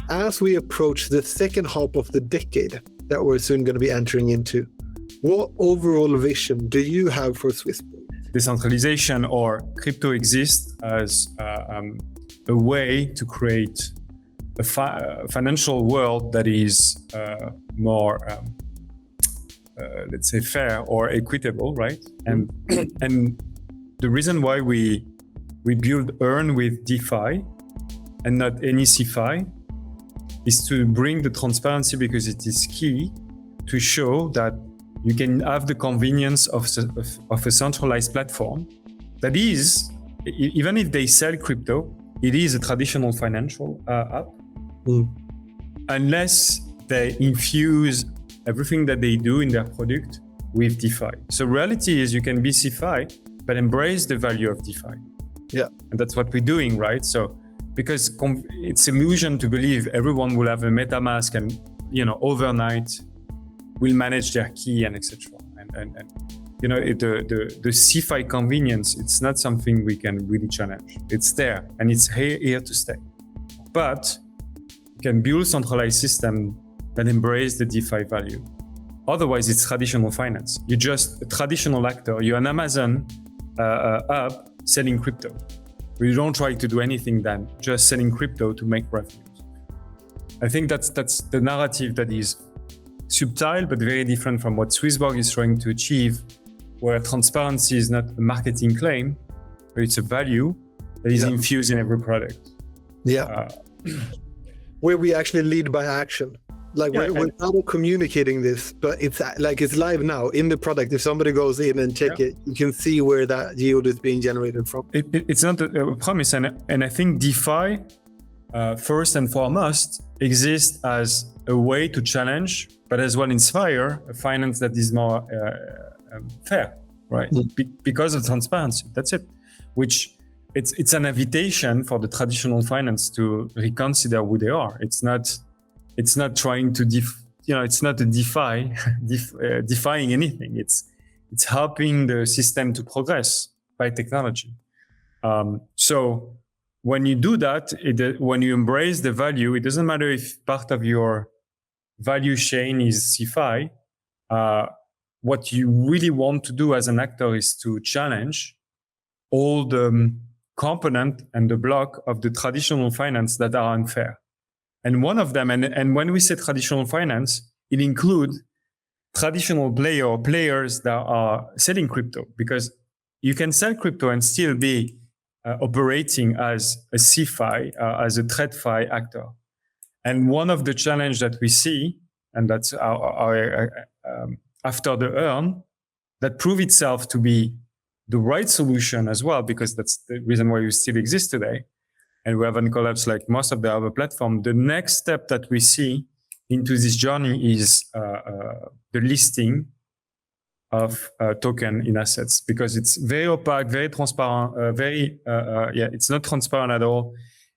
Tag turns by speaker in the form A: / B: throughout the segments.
A: as we approach the second half of the decade that we're soon going to be entering into, what overall vision do you have for SwissBorg?
B: Decentralization or crypto exists as a way to create a financial world that is more, let's say, fair or equitable, right? And the reason why we build Earn with DeFi and not any CeFi is to bring the transparency, because it is key to show that you can have the convenience of a centralized platform that is, even if they sell crypto, it is a traditional financial app, unless they infuse everything that they do in their product with DeFi. So reality is you can be CeFi, but embrace the value of DeFi.
A: Yeah.
B: And that's what we're doing, right? So, because it's illusion to believe everyone will have a MetaMask and, overnight will manage their key and etc. And the CeFi convenience, it's not something we can really challenge. It's there and it's here to stay. But you can build centralized system that embrace the DeFi value. Otherwise, it's traditional finance. You're just a traditional actor. You're an Amazon app selling crypto. You don't try to do anything than just selling crypto to make revenues. I think that's the narrative that is subtle but very different from what SwissBorg is trying to achieve, where transparency is not a marketing claim, but it's a value that is infused in every product.
A: Where we actually lead by action. We're now communicating this, but it's live now in the product. If somebody goes in and check it, you can see where that yield is being generated from.
B: It's not a promise, and I think DeFi, first and foremost, exists as a way to challenge, but as well inspire a finance that is more fair, right? Because of transparency. That's it. Which it's an invitation for the traditional finance to reconsider who they are. It's not trying to it's not a defying anything. It's helping the system to progress by technology. So when you do that, when you embrace the value, it doesn't matter if part of your value chain is CeFi. What you really want to do as an actor is to challenge all the component and the block of the traditional finance that are unfair. And one of them, and when we say traditional finance, it includes traditional players that are selling crypto, because you can sell crypto and still be operating as a CeFi, as a TradFi actor. And one of the challenge that we see, and that's after the Earn, that prove itself to be the right solution as well, because that's the reason why we still exist today. And we haven't collapsed like most of the other platforms. The next step that we see into this journey is the listing of token in assets, because it's very opaque, very transparent, it's not transparent at all.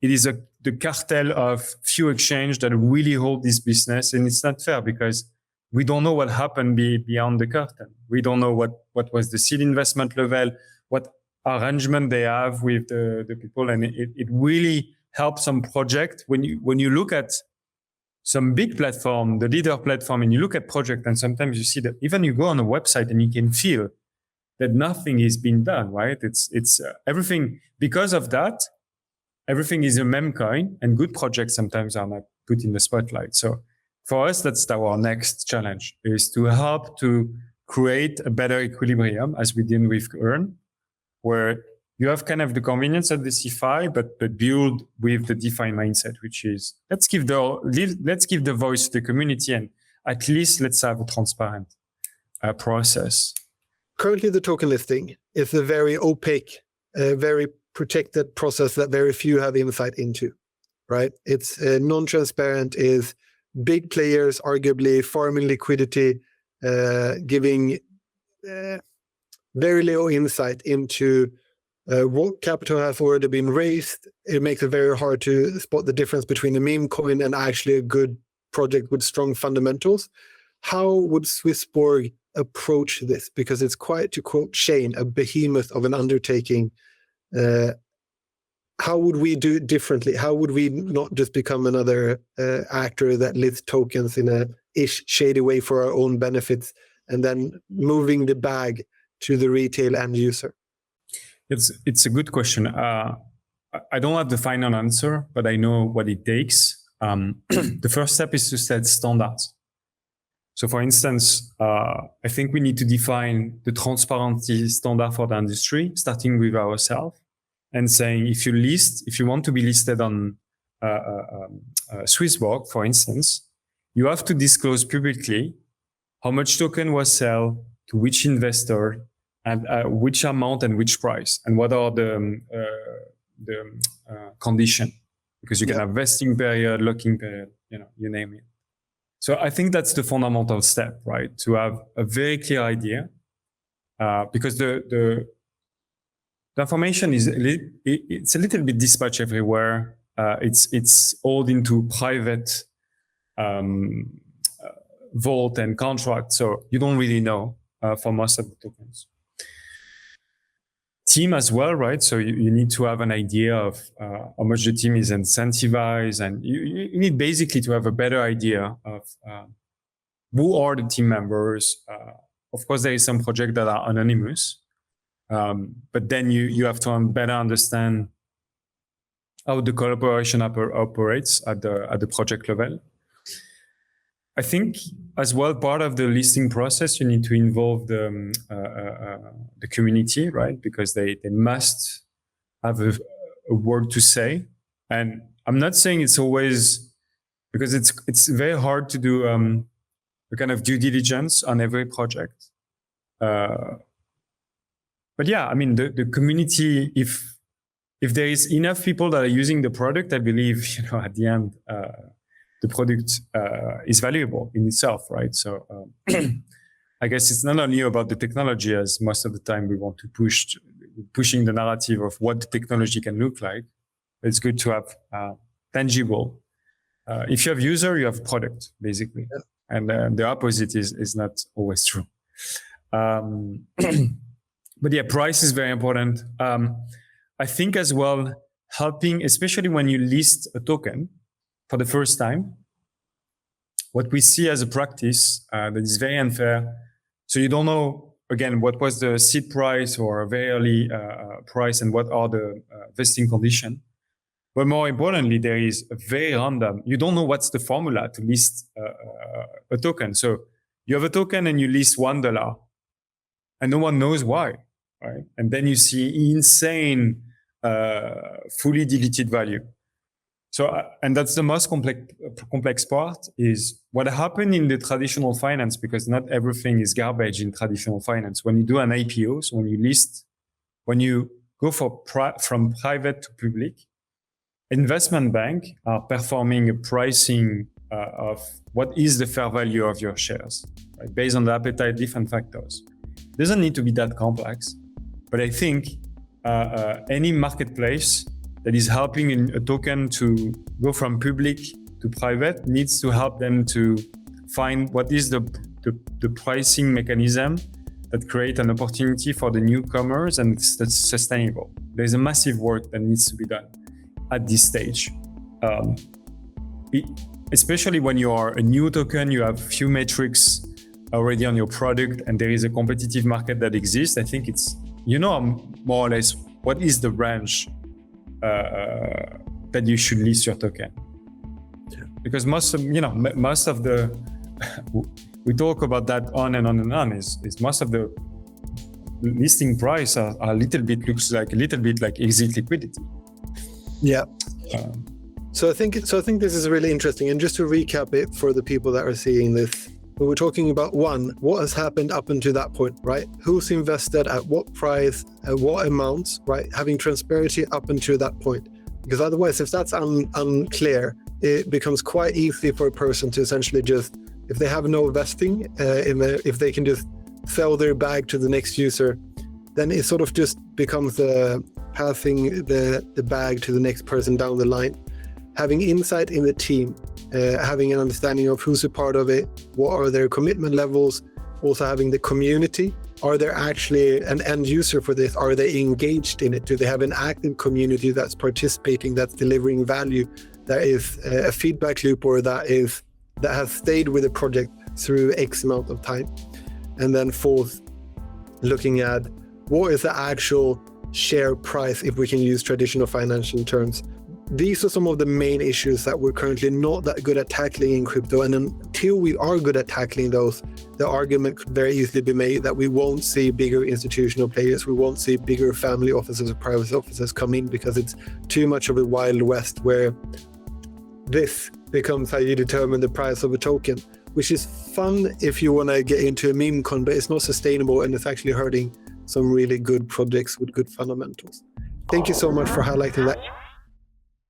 B: It is the cartel of few exchanges that really hold this business, and it's not fair because we don't know what happened beyond the curtain. We don't know what was the seed investment level, what arrangement they have with the people, and it really helps some project. When you look at some big platform, the leader platform, and you look at project, and sometimes you see that even you go on a website and you can feel that nothing is being done, right? It's everything, because of that, everything is a meme coin, and good projects sometimes are not put in the spotlight. So for us, that's our next challenge, is to help to create a better equilibrium, as we did with Earn, where you have kind of the convenience of the CeFi, but build with the DeFi mindset, which is let's give the voice to the community, and at least let's have a transparent process.
A: Currently, the token listing is a very opaque, very protected process that very few have insight into, right? It's non-transparent, is big players arguably farming liquidity, giving very little insight into what capital has already been raised. It makes it very hard to spot the difference between a meme coin and actually a good project with strong fundamentals. How would SwissBorg approach this? Because it's quite, to quote Shane, a behemoth of an undertaking how would we do it differently? How would we not just become another actor that lists tokens in a shady way for our own benefits, and then moving the bag to the retail end user?
B: It's a good question. I don't have the final answer, but I know what it takes. The first step is to set standards. So for instance, I think we need to define the transparency standard for the industry, starting with ourselves, and saying if you want to be listed on SwissBorg, for instance, you have to disclose publicly how much token was sold to which investor, and which amount and which price, and what are the condition, because you can have vesting period, locking period, you name it. So I think that's the fundamental step, right? To have a very clear idea, because the information it's a little bit dispatched everywhere. It's all into private vault and contract, so you don't really know for most of the tokens. Team as well, right? So you need to have an idea of how much the team is incentivized, and you need basically to have a better idea of who are the team members. Of course, there is some projects that are anonymous, but then you have to better understand how the collaboration operates at the project level. I think as well, part of the listing process, you need to involve the community, right? Because they must have a word to say. And I'm not saying it's always, because it's very hard to do a kind of due diligence on every project. But yeah, I mean, the community, if there is enough people that are using the product, I believe, at the end, the product is valuable in itself, right? So I guess it's not only about the technology, as most of the time we want to pushing the narrative of what the technology can look like. It's good to have tangible. If you have user, you have product, basically. Yeah. And the opposite is not always true. But yeah, price is very important. I think as well, helping, especially when you list a token for the first time, what we see as a practice that is very unfair. So you don't know, again, what was the seed price or very early price, and what are the vesting conditions. But more importantly, there is a very random. You don't know what's the formula to list a token. So you have a token and you list $1, and no one knows why, right? And then you see insane, fully deleted value. So, and that's the most complex part, is what happened in the traditional finance, because not everything is garbage in traditional finance. When you do an IPO, so when you go from private to public, investment bank are performing a pricing of what is the fair value of your shares, right? Based on the appetite, different factors. It doesn't need to be that complex, but I think any marketplace that is helping a token to go from public to private needs to help them to find what is the pricing mechanism that create an opportunity for the newcomers and that's sustainable. There's a massive work that needs to be done at this stage. Especially when you are a new token, you have few metrics already on your product, and there is a competitive market that exists. I think it's, more or less what is the range that you should list your token. Yeah. Because most of the, we talk about that on and on and on, is most of the listing price are looks like a little bit like exit liquidity.
A: Yeah. So I think this is really interesting. And just to recap it for the people that are seeing this, we're talking about what has happened up until that point, right? Who's invested at what price, at what amounts, right? Having transparency up until that point. Because otherwise, if that's unclear, it becomes quite easy for a person to essentially just, if they have no vesting, if they can just sell their bag to the next user, then it sort of just becomes passing the bag to the next person down the line. Having insight in the team, having an understanding of who's a part of it, what are their commitment levels, Also having the community. Are there actually an end user for this? Are they engaged in it? Do they have an active community that's participating, that's delivering value, that is a feedback loop, or that has stayed with the project through X amount of time? And then fourth, looking at what is the actual share price if we can use traditional financial terms. These are some of the main issues that we're currently not that good at tackling in crypto. And until we are good at tackling those, the argument could very easily be made that we won't see bigger institutional players, we won't see bigger family offices or private offices come in, because it's too much of a wild west where this becomes how you determine the price of a token, which is fun if you want to get into a meme coin, but it's not sustainable, and it's actually hurting some really good projects with good fundamentals. Thank you so much for highlighting that.